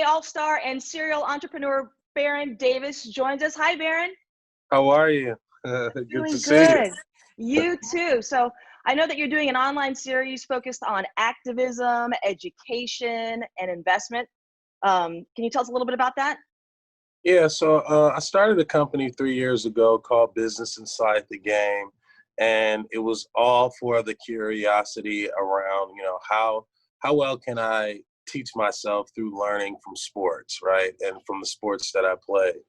all-star and serial entrepreneur Baron Davis joins us. Hi, Baron. How are you? Good to Doing see you. good. You too. So I know that you're doing an online series focused on activism, education, and investment. Can you tell us a little bit about that? Yeah, so I started a company 3 years ago called Business Inside the Game, and it was all for the curiosity around, how well can I teach myself through learning from sports, right, and from the sports that I played,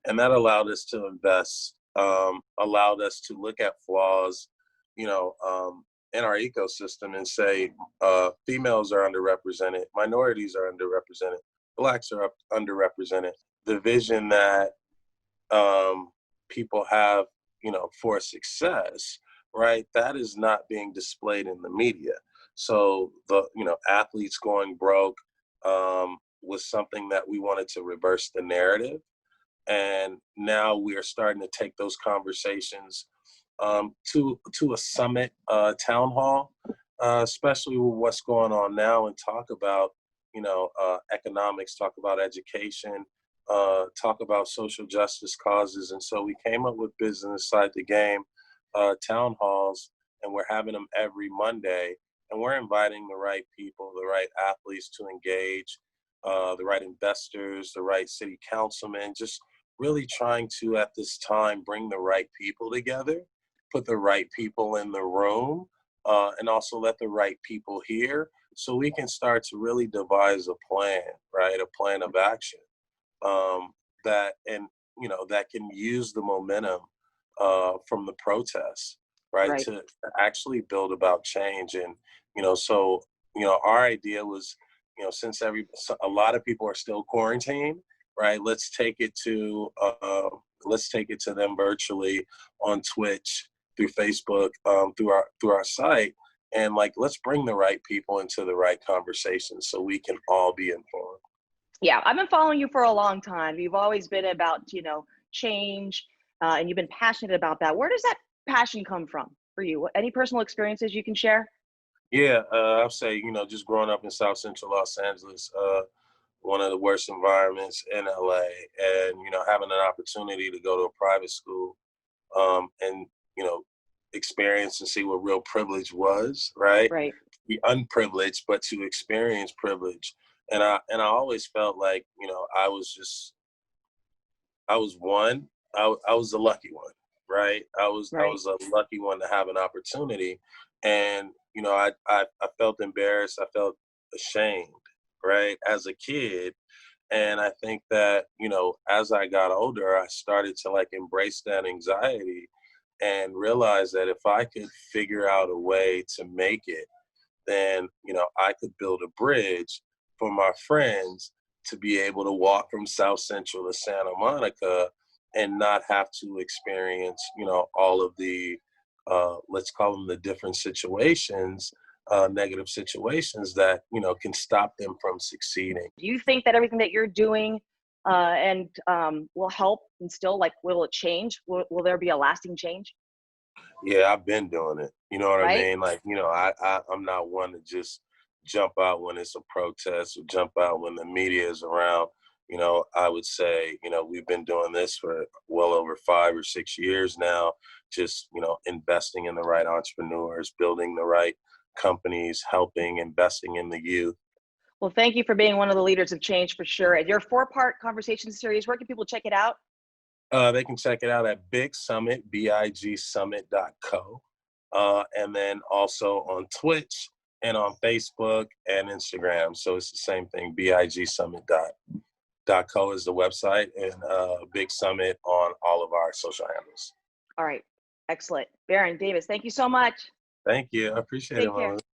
and that allowed us to invest, allowed us to look at flaws, you know, um, in our ecosystem and say females are underrepresented, minorities are underrepresented, blacks are underrepresented. The vision that people have, for success, right? That is not being displayed in the media. So athletes going broke was something that we wanted to reverse the narrative. And now we are starting to take those conversations to a summit town hall, especially with what's going on now, and talk about economics, talk about education, talk about social justice causes. And so we came up with Business Inside the Game town halls, and we're having them every Monday. And we're inviting the right people, the right athletes to engage, the right investors, the right city councilmen, just really trying to, at this time, bring the right people together, put the right people in the room, and also let the right people hear, so we can start to really devise a plan, right? A plan of action that can use the momentum from the protests, right, Right. to actually build about change. And our idea was, since a lot of people are still quarantined, right, let's take it to them virtually on Twitch, through Facebook, through our site, and let's bring the right people into the right conversations so we can all be informed. Yeah, I've been following you for a long time. You've always been about, change, and you've been passionate about that. Where does that passion come from for you? Any personal experiences you can share? Yeah, I'll say, just growing up in South Central Los Angeles, one of the worst environments in LA, and, having an opportunity to go to a private school, and, experience and see what real privilege was, right? Right. Be unprivileged, but to experience privilege. And I always felt like, I was one, I was the lucky one, right? I Right. was a lucky one to have an opportunity. And, I felt embarrassed. I felt ashamed, right? As a kid. And I think that, as I got older, I started to embrace that anxiety and realize that if I could figure out a way to make it, then, I could build a bridge for my friends to be able to walk from South Central to Santa Monica and not have to experience, all of the, let's call them the different situations, negative situations that, can stop them from succeeding. Do you think that everything that you're doing and will help instill, will it change? Will there be a lasting change? Yeah, I've been doing it. You know what I Right? mean? I'm not one to just jump out when it's a protest or jump out when the media is around. I would say, we've been doing this for well over 5 or 6 years now, just, investing in the right entrepreneurs, building the right companies, helping, investing in the youth. Well, thank you for being one of the leaders of change for sure. And your four-part conversation series, where can people check it out? They can check it out at Big Summit, bigsummit.co. And then also on Twitch and on Facebook and Instagram. So it's the same thing, bigsummit.co is the website, and Big Summit on all of our social handles. All right. Excellent. Baron Davis, thank you so much. Thank you. I appreciate it, Take care. Mama.